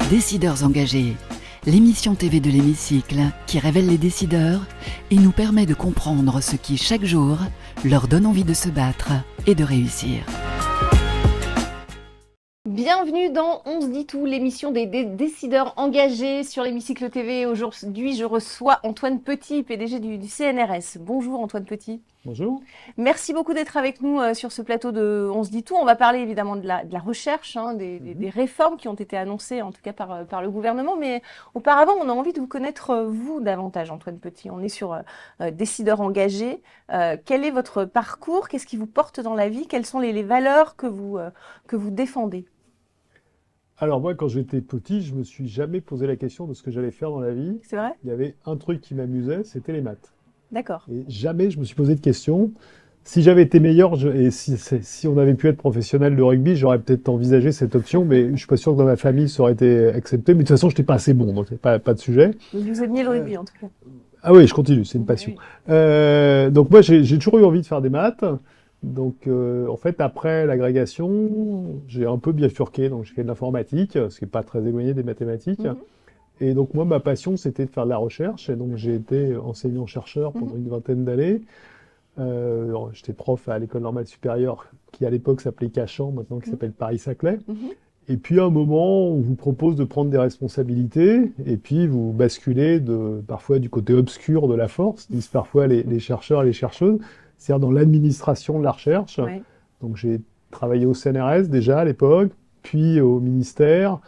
Décideurs engagés, l'émission TV de l'Hémicycle qui révèle les décideurs et nous permet de comprendre ce qui, chaque jour, leur donne envie de se battre et de réussir. Bienvenue dans On se dit tout, l'émission des décideurs engagés sur l'Hémicycle TV. Aujourd'hui, je reçois Antoine Petit, PDG du CNRS. Bonjour Antoine Petit. Bonjour. Merci beaucoup d'être avec nous sur ce plateau de On se dit tout. On va parler évidemment de la recherche, des réformes qui ont été annoncées en tout cas par le gouvernement. Mais auparavant, on a envie de vous connaître vous davantage, Antoine Petit. On est sur décideurs engagés. Quel est votre parcours? Qu'est-ce qui vous porte dans la vie? Quelles sont les valeurs que vous défendez? Alors moi, quand j'étais petit, je me suis jamais posé la question de ce que j'allais faire dans la vie. C'est vrai? Il y avait un truc qui m'amusait, c'était les maths. D'accord. Et jamais je me suis posé de questions. Si j'avais été meilleur et si on avait pu être professionnel de rugby, j'aurais peut-être envisagé cette option, mais je suis pas sûr que dans ma famille ça aurait été accepté. Mais de toute façon, je n'étais pas assez bon, donc il n'y a pas de sujet. Vous aimiez le rugby en tout cas. Ah oui, je continue, c'est une passion. Oui. Donc moi, j'ai toujours eu envie de faire des maths. Donc, en fait, après l'agrégation, j'ai un peu bifurqué. Donc, j'ai fait de l'informatique, ce qui n'est pas très éloigné des mathématiques. Et donc, moi, ma passion, c'était de faire de la recherche. Et donc, j'ai été enseignant-chercheur pendant une vingtaine d'années. J'étais prof à l'École normale supérieure, qui à l'époque s'appelait Cachan, maintenant qui s'appelle Paris-Saclay. Et puis, à un moment, on vous propose de prendre des responsabilités. Et puis, vous basculez parfois du côté obscur de la force, disent parfois les chercheurs et les chercheuses. C'est-à-dire dans l'administration de la recherche. Oui. Donc j'ai travaillé au CNRS déjà à l'époque, puis au ministère,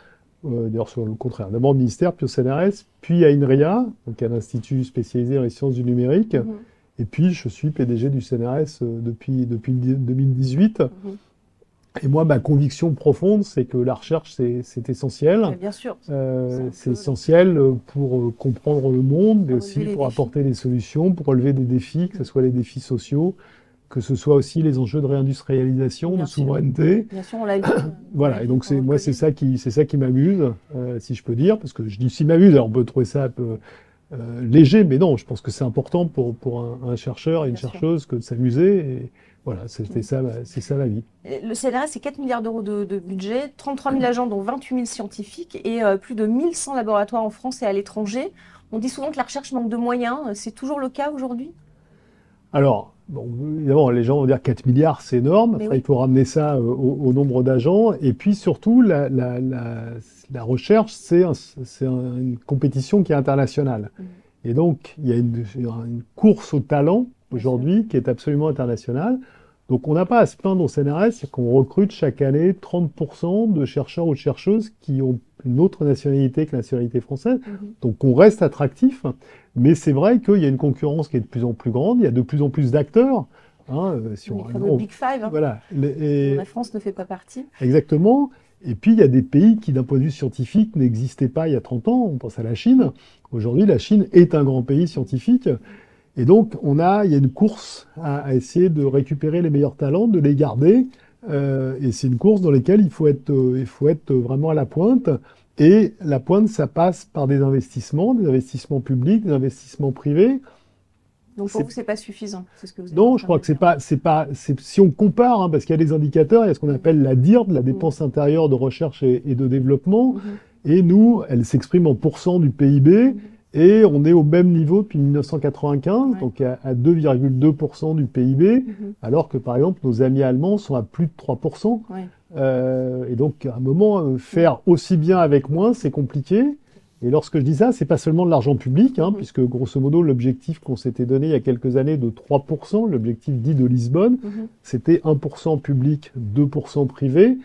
d'ailleurs sur le contraire, d'abord au ministère, puis au CNRS, puis à INRIA, donc un institut spécialisé dans les sciences du numérique, et puis je suis PDG du CNRS depuis 2018. Et moi, ma conviction profonde, c'est que la recherche, c'est essentiel. Mais bien sûr. C'est essentiel pour comprendre le monde, mais aussi relever pour les apporter des solutions, pour relever des défis, que ce soit les défis sociaux, que ce soit aussi les enjeux de réindustrialisation, Bien de sûr. souveraineté. Bien sûr, on l'a vu. Voilà, et donc c'est ça qui m'amuse, si je peux dire, parce que je dis si m'amuse, alors on peut trouver ça un peu léger, mais non, je pense que c'est important pour un chercheur et une chercheuse que de s'amuser. Et voilà, c'est ça la vie. Le CNRS, c'est 4 milliards d'euros de budget, 33 000 agents, dont 28 000 scientifiques, et plus de 1100 laboratoires en France et à l'étranger. On dit souvent que la recherche manque de moyens. C'est toujours le cas aujourd'hui? Alors, bon, évidemment, les gens vont dire 4 milliards, c'est énorme. Après, il faut ramener ça au nombre d'agents. Et puis, surtout, la recherche, c'est une compétition qui est internationale. Et donc, il y a une course au talent aujourd'hui qui est absolument internationale. Donc, on n'a pas à se plaindre au CNRS, c'est qu'on recrute chaque année 30% de chercheurs ou de chercheuses qui ont une autre nationalité que la nationalité française. Donc, on reste attractif. Mais c'est vrai qu'il y a une concurrence qui est de plus en plus grande. Il y a de plus en plus d'acteurs. Le Big Five. Voilà. La France ne fait pas partie. Exactement. Et puis, il y a des pays qui, d'un point de vue scientifique, n'existaient pas il y a 30 ans. On pense à la Chine. Aujourd'hui, la Chine est un grand pays scientifique. Et donc, il y a une course à essayer de récupérer les meilleurs talents, de les garder. Et c'est une course dans laquelle il faut être vraiment à la pointe. Et la pointe, ça passe par des investissements publics, des investissements privés. Donc pour vous, c'est pas suffisant, c'est ce que vous Non, je crois que c'est pas, si on compare, parce qu'il y a des indicateurs, il y a ce qu'on appelle la DIRD, la dépense intérieure de recherche et de développement. Et nous, elle s'exprime en pourcent du PIB. Et on est au même niveau depuis 1995, donc à 2,2% du PIB, alors que par exemple nos amis allemands sont à plus de 3%. Et donc à un moment, faire aussi bien avec moins, c'est compliqué. Et lorsque je dis ça, c'est pas seulement de l'argent public, puisque grosso modo l'objectif qu'on s'était donné il y a quelques années de 3%, l'objectif dit de Lisbonne, c'était 1% public, 2% privé.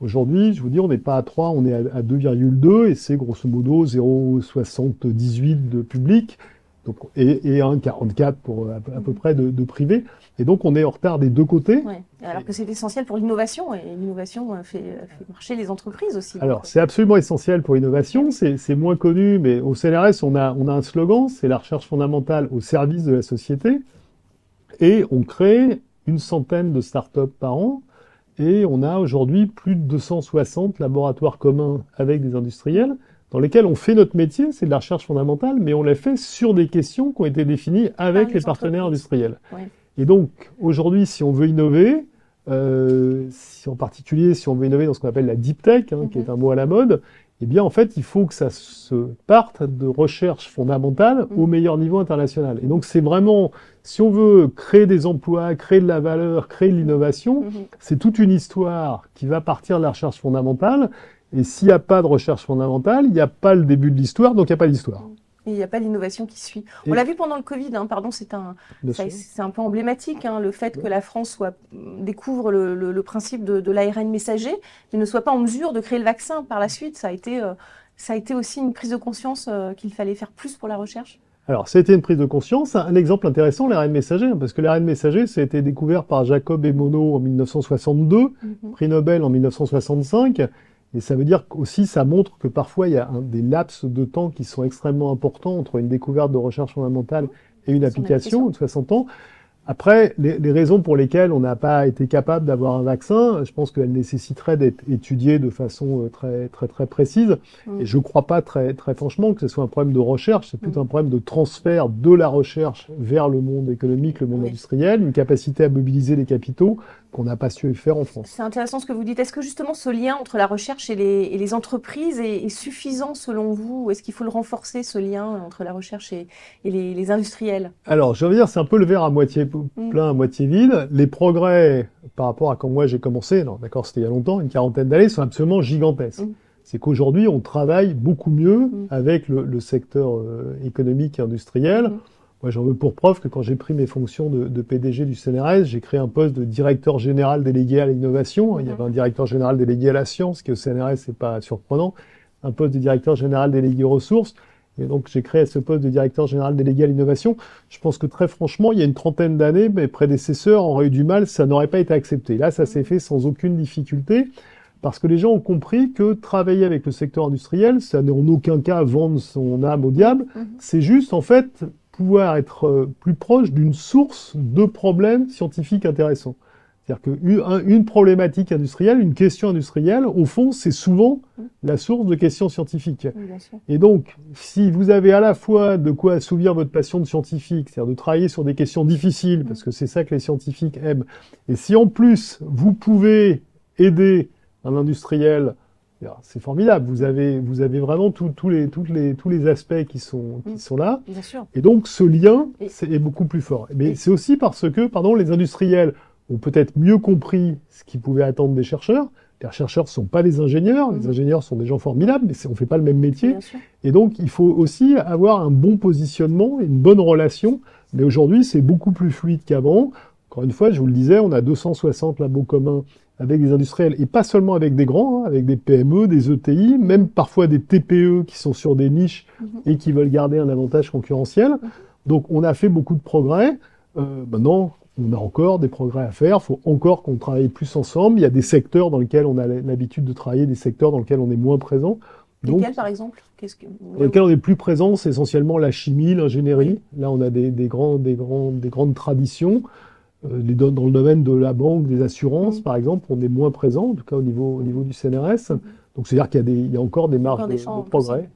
Aujourd'hui, je vous dis, on n'est pas à 3, on est à 2,2 et c'est grosso modo 0,78 de public donc, et 1,44 pour à peu près de privé. Et donc, on est en retard des deux côtés. Ouais. Alors que c'est essentiel pour l'innovation et l'innovation fait marcher les entreprises aussi. Alors, c'est absolument essentiel pour l'innovation. C'est moins connu, mais au CNRS, on a un slogan, c'est la recherche fondamentale au service de la société. Et on crée une centaine de startups par an. Et on a aujourd'hui plus de 260 laboratoires communs avec des industriels dans lesquels on fait notre métier, c'est de la recherche fondamentale, mais on l'a fait sur des questions qui ont été définies avec les partenaires industriels. Et donc, aujourd'hui, si on veut innover, en particulier si on veut innover dans ce qu'on appelle la deep tech, qui est un mot à la mode, eh bien, en fait, il faut que ça se parte de recherche fondamentale au meilleur niveau international. Et donc, c'est vraiment, si on veut créer des emplois, créer de la valeur, créer de l'innovation, c'est toute une histoire qui va partir de la recherche fondamentale. Et s'il n'y a pas de recherche fondamentale, il n'y a pas le début de l'histoire, donc il n'y a pas d'histoire. Et il n'y a pas l'innovation qui suit. On l'a vu pendant le Covid, hein, pardon, c'est un peu emblématique, hein, le fait que la France découvre le principe de l'ARN messager, mais ne soit pas en mesure de créer le vaccin par la suite. Ça a été aussi une prise de conscience qu'il fallait faire plus pour la recherche. Alors, ça a été une prise de conscience. Un exemple intéressant, l'ARN messager, hein, parce que l'ARN messager, ça a été découvert par Jacob et Monod en 1962, prix Nobel en 1965. Et ça veut dire aussi, ça montre que parfois il y a des laps de temps qui sont extrêmement importants entre une découverte de recherche fondamentale et une application de 60 ans. Après, les raisons pour lesquelles on n'a pas été capable d'avoir un vaccin, je pense qu'elles nécessiteraient d'être étudiées de façon très précise. Et je ne crois pas très franchement que ce soit un problème de recherche, c'est plutôt un problème de transfert de la recherche vers le monde économique, le monde industriel, une capacité à mobiliser les capitaux qu'on n'a pas su faire en France. C'est intéressant ce que vous dites. Est-ce que justement ce lien entre la recherche et les entreprises est suffisant selon vous? Ou est-ce qu'il faut le renforcer, ce lien entre la recherche et les industriels? Alors, je veux dire, c'est un peu le verre à moitié plein, à moitié vide. Les progrès par rapport à quand moi j'ai commencé, non, d'accord, c'était il y a longtemps, une quarantaine d'années, sont absolument gigantesques. C'est qu'aujourd'hui, on travaille beaucoup mieux avec le secteur économique et industriel. Moi, j'en veux pour preuve que quand j'ai pris mes fonctions de PDG du CNRS, j'ai créé un poste de directeur général délégué à l'innovation. Il y avait un directeur général délégué à la science, qui au CNRS, c'est pas surprenant. Un poste de directeur général délégué aux ressources. Et donc, j'ai créé ce poste de directeur général délégué à l'innovation. Je pense que très franchement, il y a une trentaine d'années, mes prédécesseurs auraient eu du mal, ça n'aurait pas été accepté. Là, ça s'est fait sans aucune difficulté. Parce que les gens ont compris que travailler avec le secteur industriel, ça n'est en aucun cas vendre son âme au diable. C'est juste, en fait, pouvoir être plus proche d'une source de problèmes scientifiques intéressants. C'est-à-dire qu'une problématique industrielle, une question industrielle, au fond, c'est souvent la source de questions scientifiques. Et donc, si vous avez à la fois de quoi assouvir votre passion de scientifique, c'est-à-dire de travailler sur des questions difficiles, parce que c'est ça que les scientifiques aiment, et si en plus, vous pouvez aider un industriel, c'est formidable. Vous avez vraiment tous les aspects qui sont là. Bien sûr. Et donc, ce lien est beaucoup plus fort. Mais c'est aussi parce que, les industriels ont peut-être mieux compris ce qu'ils pouvaient attendre des chercheurs. Les chercheurs ne sont pas des ingénieurs. Les ingénieurs sont des gens formidables, mais on ne fait pas le même métier. Et donc, il faut aussi avoir un bon positionnement et une bonne relation. Mais aujourd'hui, c'est beaucoup plus fluide qu'avant. Encore une fois, je vous le disais, on a 260 labos communs avec des industriels, et pas seulement avec des grands, avec des PME, des ETI, même parfois des TPE qui sont sur des niches et qui veulent garder un avantage concurrentiel. Donc on a fait beaucoup de progrès. Maintenant, on a encore des progrès à faire. Il faut encore qu'on travaille plus ensemble. Il y a des secteurs dans lesquels on a l'habitude de travailler, des secteurs dans lesquels on est moins présent. Lesquels, par exemple? Dans lesquels on est plus présent, c'est essentiellement la chimie, l'ingénierie. Là, on a des grandes traditions. Dans le domaine de la banque, des assurances, par exemple, on est moins présent, en tout cas au niveau du CNRS. Donc, c'est-à-dire qu'il y a encore des marges de progrès.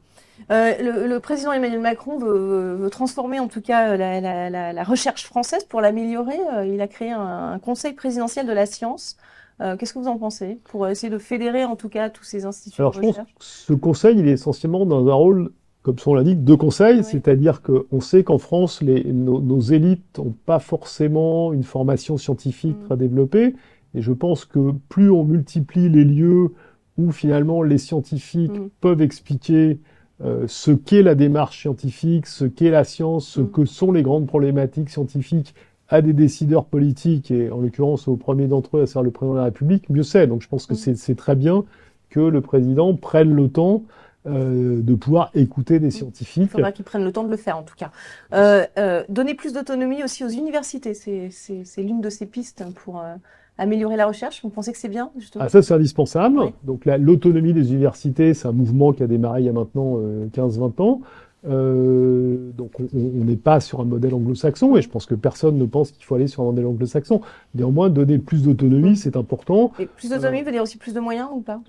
Le président Emmanuel Macron veut transformer, en tout cas, la recherche française pour l'améliorer. Il a créé un conseil présidentiel de la science. Qu'est-ce que vous en pensez? Pour essayer de fédérer, en tout cas, tous ces instituts de recherche. Alors, je pense que ce conseil, il est essentiellement dans un rôle, comme son nom l'indique, de conseil, c'est-à-dire qu'on sait qu'en France, nos élites n'ont pas forcément une formation scientifique très développée, et je pense que plus on multiplie les lieux où finalement les scientifiques peuvent expliquer ce qu'est la démarche scientifique, ce qu'est la science, ce que sont les grandes problématiques scientifiques à des décideurs politiques, et en l'occurrence au premier d'entre eux, à savoir le président de la République, mieux c'est. Donc je pense que c'est très bien que le président prenne le temps de pouvoir écouter des scientifiques. Il faudra qu'ils prennent le temps de le faire, en tout cas. Donner plus d'autonomie aussi aux universités, c'est l'une de ces pistes pour améliorer la recherche. Vous pensez que c'est bien, justement? Ça, c'est indispensable. Donc l'autonomie des universités, c'est un mouvement qui a démarré il y a maintenant 15-20 ans. Donc on n'est pas sur un modèle anglo-saxon, et je pense que personne ne pense qu'il faut aller sur un modèle anglo-saxon. Néanmoins, donner plus d'autonomie, c'est important. Et plus d'autonomie veut dire aussi plus de moyens, ou pas?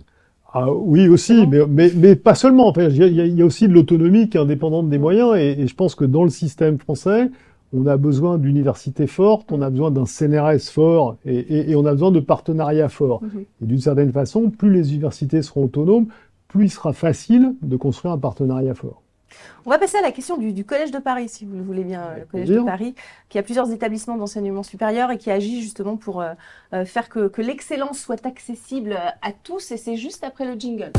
Ah, oui, aussi, mais pas seulement. Enfin, il y a aussi de l'autonomie qui est indépendante des moyens, et je pense que dans le système français, on a besoin d'universités fortes, on a besoin d'un CNRS fort, et on a besoin de partenariats forts. Et d'une certaine façon, plus les universités seront autonomes, plus il sera facile de construire un partenariat fort. On va passer à la question du Collège de Paris, si vous le voulez bien. Le Collège de Paris, qui a plusieurs établissements d'enseignement supérieur et qui agit justement pour faire que l'excellence soit accessible à tous. Et c'est juste après le jingle.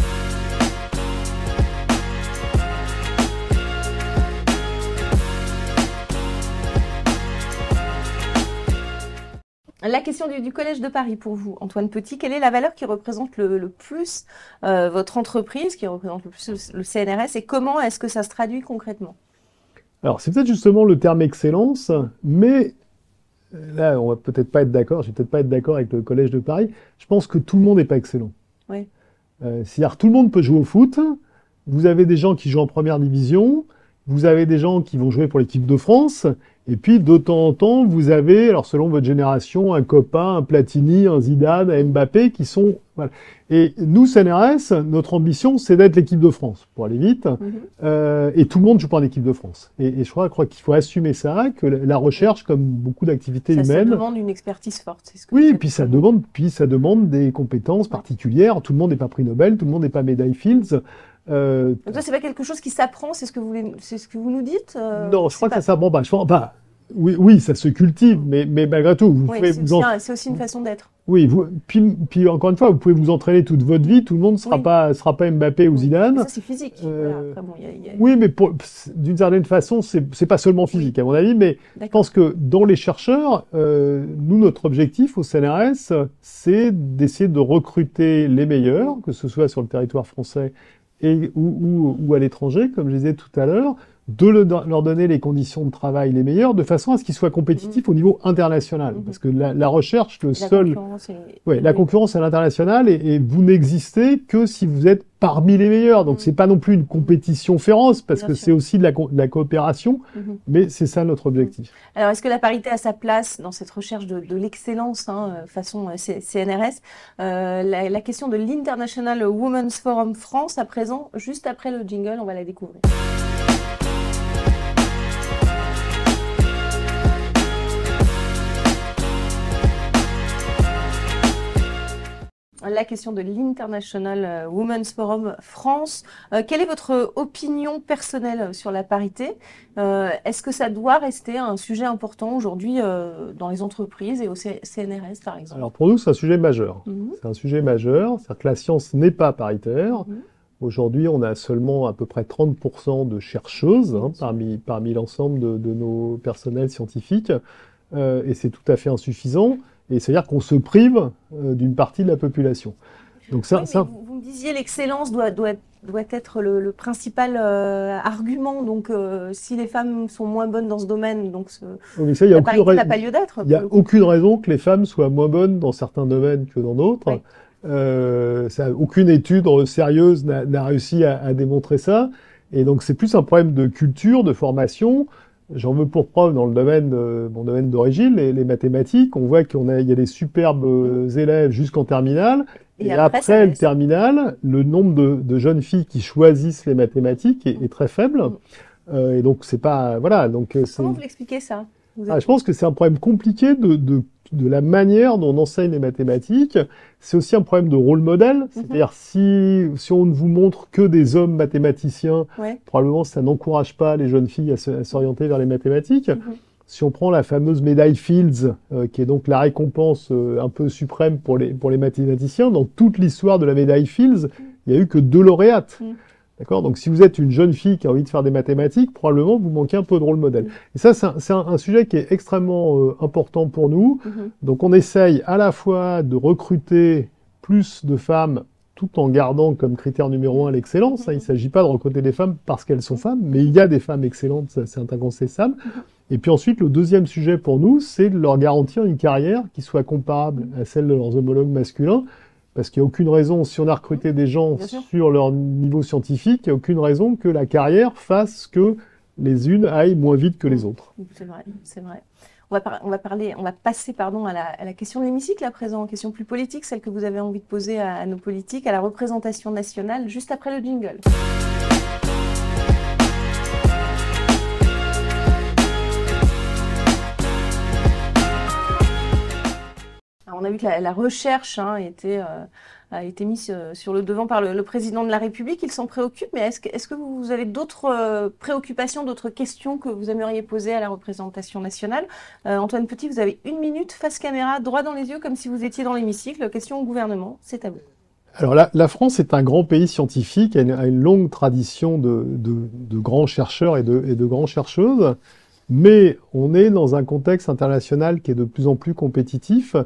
La question du Collège de Paris pour vous, Antoine Petit, quelle est la valeur qui représente le plus votre entreprise, qui représente le plus le CNRS, et comment est-ce que ça se traduit concrètement? Alors, c'est peut-être justement le terme excellence, mais là, on va peut-être pas être d'accord, je vais peut-être pas être d'accord avec le Collège de Paris. Je pense que tout le monde n'est pas excellent. Oui. C'est-à-dire, tout le monde peut jouer au foot. Vous avez des gens qui jouent en première division, vous avez des gens qui vont jouer pour l'équipe de France, et puis de temps en temps, vous avez, alors selon votre génération, un Copa, un Platini, un Zidane, un Mbappé, qui sont... Voilà. Et nous, CNRS, notre ambition, c'est d'être l'équipe de France, pour aller vite, et tout le monde joue pas en équipe de France. Et je crois qu'il faut assumer ça, que la recherche, comme beaucoup d'activités humaines... Ça demande une expertise forte, c'est ce que oui, puis ça demande des compétences particulières. Tout le monde n'est pas prix Nobel, tout le monde n'est pas médaille Fields. Donc ça, c'est pas quelque chose qui s'apprend, c'est ce que vous nous dites? Non, je crois que ça s'apprend pas. Oui, ça se cultive, mais malgré tout, c'est aussi une façine d'être. Oui, puis encore une fois, vous pouvez vous entraîner toute votre vie, tout le monde sera pas Mbappé ou Zidane. Mais ça, c'est physique. Voilà. Après, bon, Oui, mais d'une certaine façon, c'est pas seulement physique, à mon avis, mais je pense que dans les chercheurs, nous, notre objectif au CNRS, c'est d'essayer de recruter les meilleurs, que ce soit sur le territoire français ou à l'étranger, comme je disais tout à l'heure, de leur donner les conditions de travail les meilleures, de façon à ce qu'ils soient compétitifs au niveau international. Parce que la recherche, la concurrence à l'international, et vous n'existez que si vous êtes parmi les meilleurs. Donc c'est pas non plus une compétition féroce, parce que c'est aussi de la coopération, mais c'est ça notre objectif. Alors est-ce que la parité a sa place dans cette recherche de l'excellence, façon CNRS? La question de l'International Women's Forum France, à présent, juste après le jingle, on va la découvrir. La question de l'International Women's Forum France. Quelle est votre opinion personnelle sur la parité? Est-ce que ça doit rester un sujet important aujourd'hui dans les entreprises et au CNRS, par exemple? Alors pour nous, c'est un sujet majeur. C'est un sujet majeur, c'est-à-dire que la science n'est pas paritaire. Aujourd'hui, on a seulement à peu près 30% de chercheuses parmi l'ensemble de nos personnels scientifiques, et c'est tout à fait insuffisant. Et c'est-à-dire qu'on se prive d'une partie de la population. Donc ça, vous me disiez l'excellence doit être le principal argument. Donc si les femmes sont moins bonnes dans ce domaine, donc la parité n'a pas lieu d'être. Il n'y a aucune raison que les femmes soient moins bonnes dans certains domaines que dans d'autres. Aucune étude sérieuse n'a réussi à démontrer ça. Et donc c'est plus un problème de culture, de formation. J'en veux pour preuve dans le domaine, mon domaine d'origine, les mathématiques. On voit il y a des superbes élèves jusqu'en terminale. Et après le terminal, le nombre de jeunes filles qui choisissent les mathématiques est très faible. Et donc c'est pas, voilà. Donc comment vous l'expliquez ça? Je pense que c'est un problème compliqué de la manière dont on enseigne les mathématiques. C'est aussi un problème de rôle modèle. C'est-à-dire, si on ne vous montre que des hommes mathématiciens, probablement ça n'encourage pas les jeunes filles à s'orienter vers les mathématiques. Si on prend la fameuse médaille Fields, qui est donc la récompense un peu suprême pour les mathématiciens, dans toute l'histoire de la médaille Fields, il n'y a eu que 2 lauréates. D'accord? Donc, si vous êtes une jeune fille qui a envie de faire des mathématiques, probablement, vous manquez un peu de rôle modèle. Et ça, c'est un sujet qui est extrêmement important pour nous. Donc, on essaye à la fois de recruter plus de femmes tout en gardant comme critère numéro 1 l'excellence. Il ne s'agit pas de recruter des femmes parce qu'elles sont femmes, mais il y a des femmes excellentes, c'est incontestable. Et puis ensuite, le deuxième sujet pour nous, c'est de leur garantir une carrière qui soit comparable à celle de leurs homologues masculins. Parce qu'il n'y a aucune raison, si on a recruté des gens sur leur niveau scientifique, il n'y a aucune raison que la carrière fasse que les unes aillent moins vite que les autres. C'est vrai, c'est vrai. On va passer à la question de l'hémicycle à présent, question plus politique, celle que vous avez envie de poser à nos politiques, à la représentation nationale, juste après le jingle. on a vu que la recherche a été mise sur le devant par le président de la République. Il s'en préoccupe, mais est-ce que vous avez d'autres préoccupations, d'autres questions que vous aimeriez poser à la représentation nationale? Antoine Petit, vous avez 1 minute, face caméra, droit dans les yeux, comme si vous étiez dans l'hémicycle. Question au gouvernement, c'est à vous. Alors la France est un grand pays scientifique, elle a une longue tradition de grands chercheurs et de grandes chercheuses, mais on est dans un contexte international qui est de plus en plus compétitif,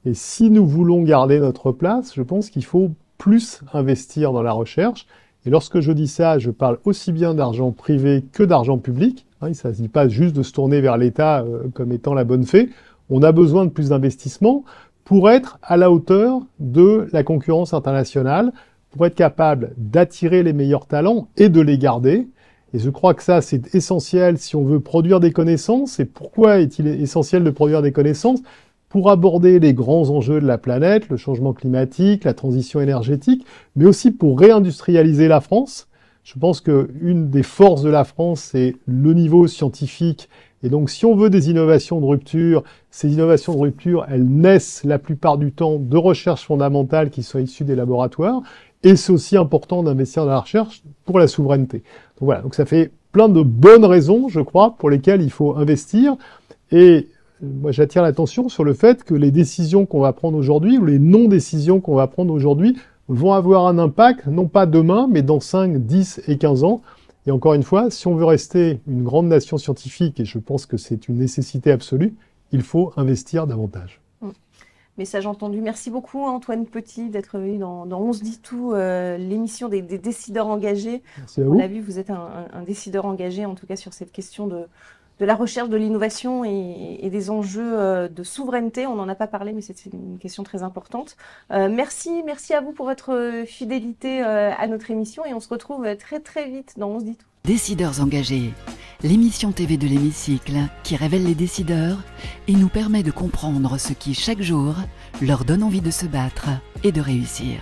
et si nous voulons garder notre place, je pense qu'il faut plus investir dans la recherche. Et lorsque je dis ça, je parle aussi bien d'argent privé que d'argent public. Il ne s'agit pas juste de se tourner vers l'État comme étant la bonne fée. On a besoin de plus d'investissements pour être à la hauteur de la concurrence internationale, pour être capable d'attirer les meilleurs talents et de les garder. Et je crois que ça, c'est essentiel si on veut produire des connaissances. Et pourquoi est-il essentiel de produire des connaissances? Pour aborder les grands enjeux de la planète, le changement climatique, la transition énergétique, mais aussi pour réindustrialiser la France. Je pense qu'une des forces de la France, c'est le niveau scientifique. Et donc, si on veut des innovations de rupture, ces innovations de rupture, elles naissent la plupart du temps de recherches fondamentales qui sont issues des laboratoires. Et c'est aussi important d'investir dans la recherche pour la souveraineté. Donc voilà, donc ça fait plein de bonnes raisons, je crois, pour lesquelles il faut investir. Et moi, j'attire l'attention sur le fait que les décisions qu'on va prendre aujourd'hui, ou les non-décisions qu'on va prendre aujourd'hui, vont avoir un impact, non pas demain, mais dans 5, 10 et 15 ans. Et encore une fois, si on veut rester une grande nation scientifique, et je pense que c'est une nécessité absolue, il faut investir davantage. Message entendu. Merci beaucoup Antoine Petit d'être venu dans On se dit tout, l'émission des décideurs engagés. Merci à vous. On l'a vu, vous êtes un décideur engagé, en tout cas sur cette question de la recherche, de l'innovation et des enjeux de souveraineté. On n'en a pas parlé, mais c'est une question très importante. Merci à vous pour votre fidélité à notre émission et on se retrouve très très vite dans On se dit tout. Décideurs engagés, l'émission TV de l'hémicycle qui révèle les décideurs et nous permet de comprendre ce qui chaque jour leur donne envie de se battre et de réussir.